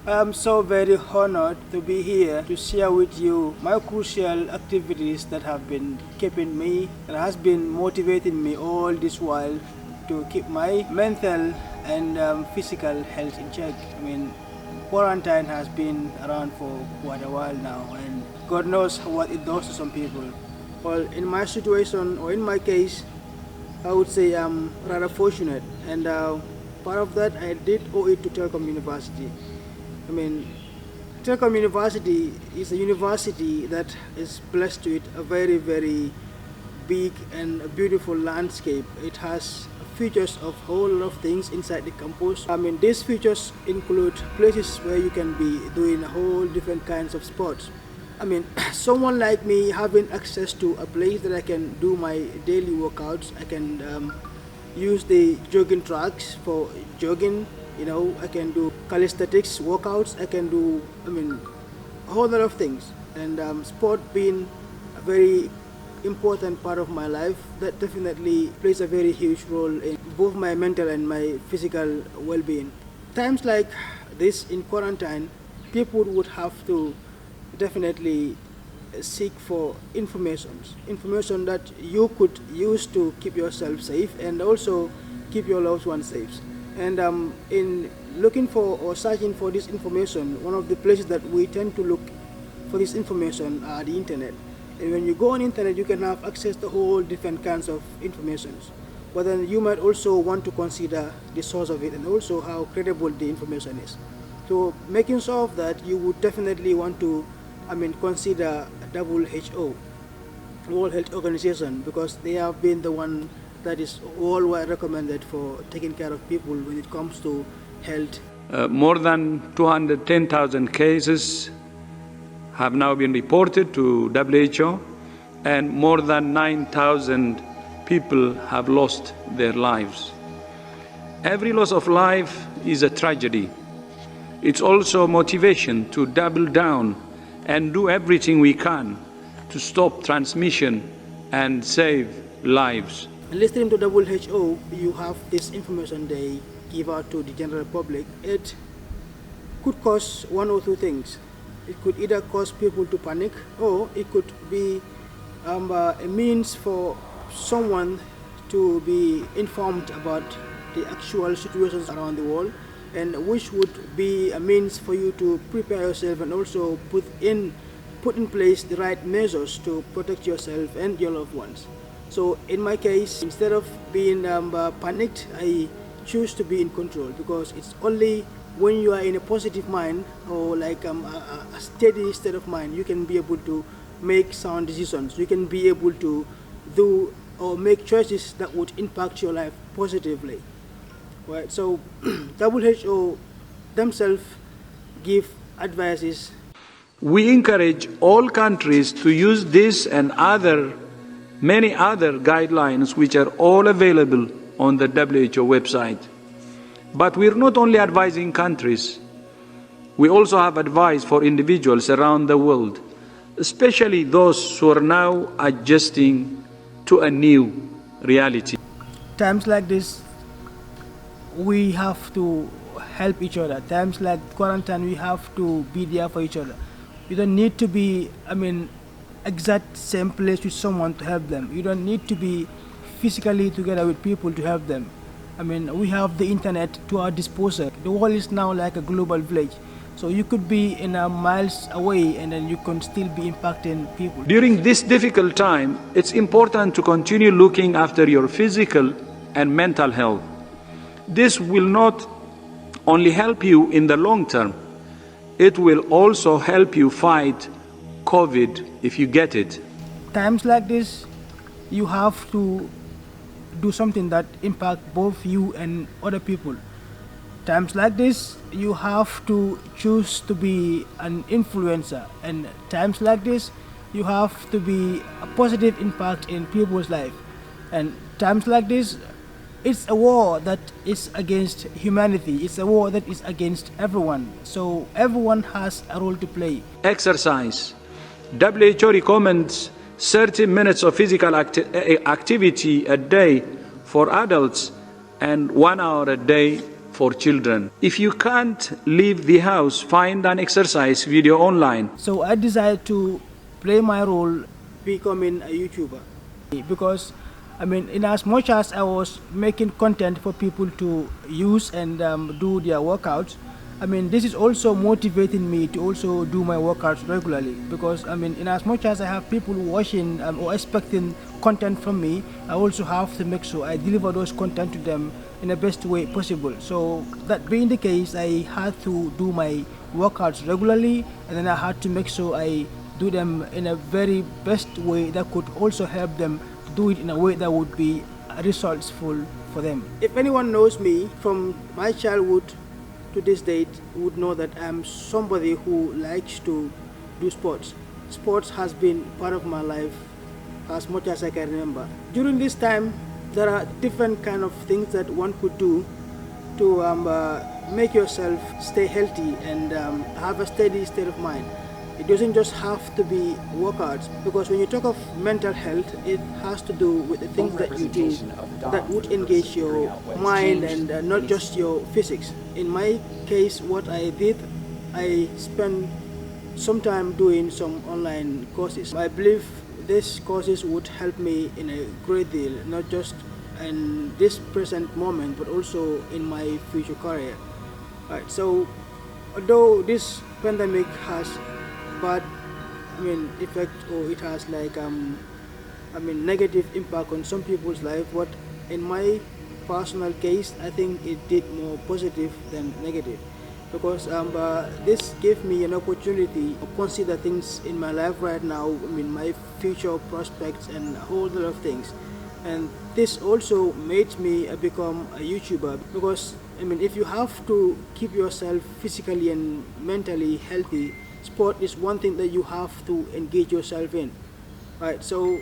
I'm so very honored to be here to share with you my crucial activities that have been keeping me, that has been motivating me all this while to keep my mental and physical health in check. I mean, quarantine has been around for quite a while now, and God knows what it does to some people. Well, in my situation, or in my case, I would say I'm rather fortunate, and part of that I did owe it to Telkom University. I mean, Telkom University is a university that is blessed with a very, very big and beautiful landscape. It has features of a whole lot of things inside the campus. I mean, these features include places where you can be doing a whole different kinds of sports. I mean, someone like me having access to a place that I can do my daily workouts, I can use the jogging tracks for jogging, you know, I can do calisthenics workouts, I can do, I mean, a whole lot of things. And sport being a very important part of my life, that definitely plays a very huge role in both my mental and my physical well-being. Times like this in quarantine, people would have to definitely seek for information that you could use to keep yourself safe and also keep your loved ones safe. And in looking for or searching for this information, one of the places that we tend to look for this information are the internet. And when you go on internet, you can have access to whole different kinds of information. But then you might also want to consider the source of it and also how credible the information is. So making sure of that, you would definitely want to, consider WHO, World Health Organization, because they have been the one that is worldwide recommended for taking care of people when it comes to health. More than 210,000 cases have now been reported to WHO, and more than 9,000 people have lost their lives. Every loss of life is a tragedy. It's also motivation to double down and do everything we can to stop transmission and save lives. Listening to WHO, you have this information they give out to the general public. It could cause one or two things. It could either cause people to panic, or it could be a means for someone to be informed about the actual situations around the world, and which would be a means for you to prepare yourself and also put in place the right measures to protect yourself and your loved ones. So in my case, instead of being panicked, I choose to be in control, because it's only when you are in a positive mind, or like a steady state of mind, you can be able to make sound decisions. You can be able to do or make choices that would impact your life positively. Right? So WHO themselves give advices. We encourage all countries to use this and many other guidelines, which are all available on the WHO website. But we're not only advising countries, we also have advice for individuals around the world, especially those who are now adjusting to a new reality. Times like this, we have to help each other. Times like quarantine, we have to be there for each other. You don't need to be, exact same place with someone to help them. You don't need to be physically together with people to help them. We have the internet to our disposal. The world is now like a global village. So you could be miles away and then you can still be impacting people. During this difficult time, it's important to continue looking after your physical and mental health. This will not only help you in the long term, it will also help you fight COVID if you get it. Times like this, you have to do something that impacts both you and other people. Times like this, you have to choose to be an influencer, and times like this, you have to be a positive impact in people's life. And times like this, it's a war that is against humanity. It's a war that is against everyone. So everyone has a role to play. Exercise. WHO recommends 30 minutes of physical activity a day for adults and 1 hour a day for children. If you can't leave the house, find an exercise video online. So I decided to play my role becoming a YouTuber, because in as much as I was making content for people to use and do their workouts, this is also motivating me to also do my workouts regularly, because in as much as I have people watching or expecting content from me, I also have to make sure I deliver those content to them in the best way possible. So that being the case, I had to do my workouts regularly, and then I had to make sure I do them in a very best way that could also help them do it in a way that would be resultsful for them. If anyone knows me from my childhood to this date, would know that I'm somebody who likes to do sports. Sports has been part of my life as much as I can remember. During this time, there are different kind of things that one could do to make yourself stay healthy and have a steady state of mind. It doesn't just have to be workouts, because when you talk of mental health, it has to do with the things that you do that would engage your mind and not just your physics. In my case, what I did, I spent some time doing some online courses. I believe these courses would help me in a great deal, not just in this present moment, but also in my future career. Right, so although this pandemic has bad effect, or it has like negative impact on some people's life, but in my personal case, I think it did more positive than negative, because this gave me an opportunity to consider things in my life right now, my future prospects and a whole lot of things. And this also made me become a YouTuber, because if you have to keep yourself physically and mentally healthy, sport is one thing that you have to engage yourself in, right? So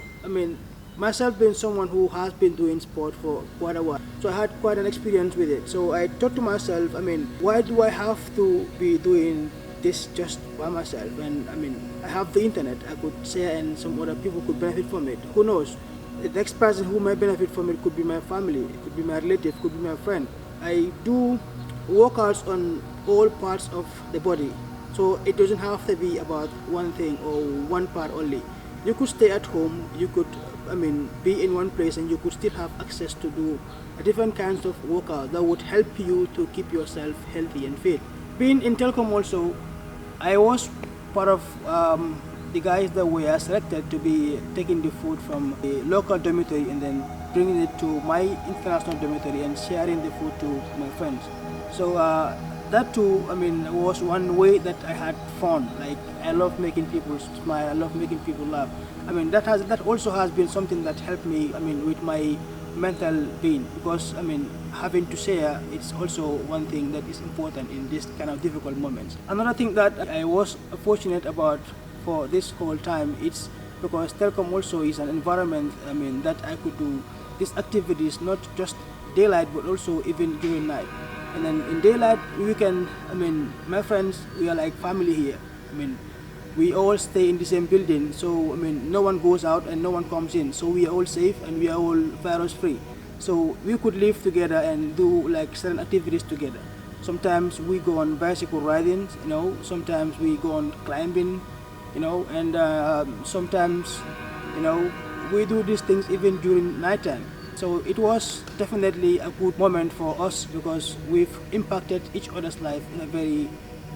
myself being someone who has been doing sport for quite a while, so I had quite an experience with it. So I thought to myself, why do I have to be doing this just by myself? And I have the internet, I could share, and some other people could benefit from it. Who knows, the next person who might benefit from it could be my family, it could be my relative, could be my friend. I do workouts on all parts of the body, so it doesn't have to be about one thing or one part only. You could stay at home, you could be in one place, and you could still have access to do different kinds of workout that would help you to keep yourself healthy and fit. Being in telecom also, I was part of the guys that were selected to be taking the food from the local dormitory and then bringing it to my international dormitory and sharing the food to my friends. So that too, was one way that I had fun. Like, I love making people smile, I love making people laugh. That also has been something that helped me, with my mental being, because having to share, it's also one thing that is important in this kind of difficult moments. Another thing that I was fortunate about for this whole time, it's because telecom also is an environment that I could do these activities not just daylight but also even during night. And then in daylight, weekend, my friends, we are like family here. We all stay in the same building, so no one goes out and no one comes in, so we are all safe and we are all virus free. So we could live together and do like certain activities together. Sometimes we go on bicycle riding, sometimes we go on climbing, and sometimes we do these things even during nighttime. So it was definitely a good moment for us, because we've impacted each other's life in a very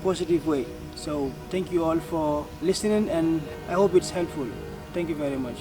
positive way. So thank you all for listening, and I hope it's helpful. Thank you very much.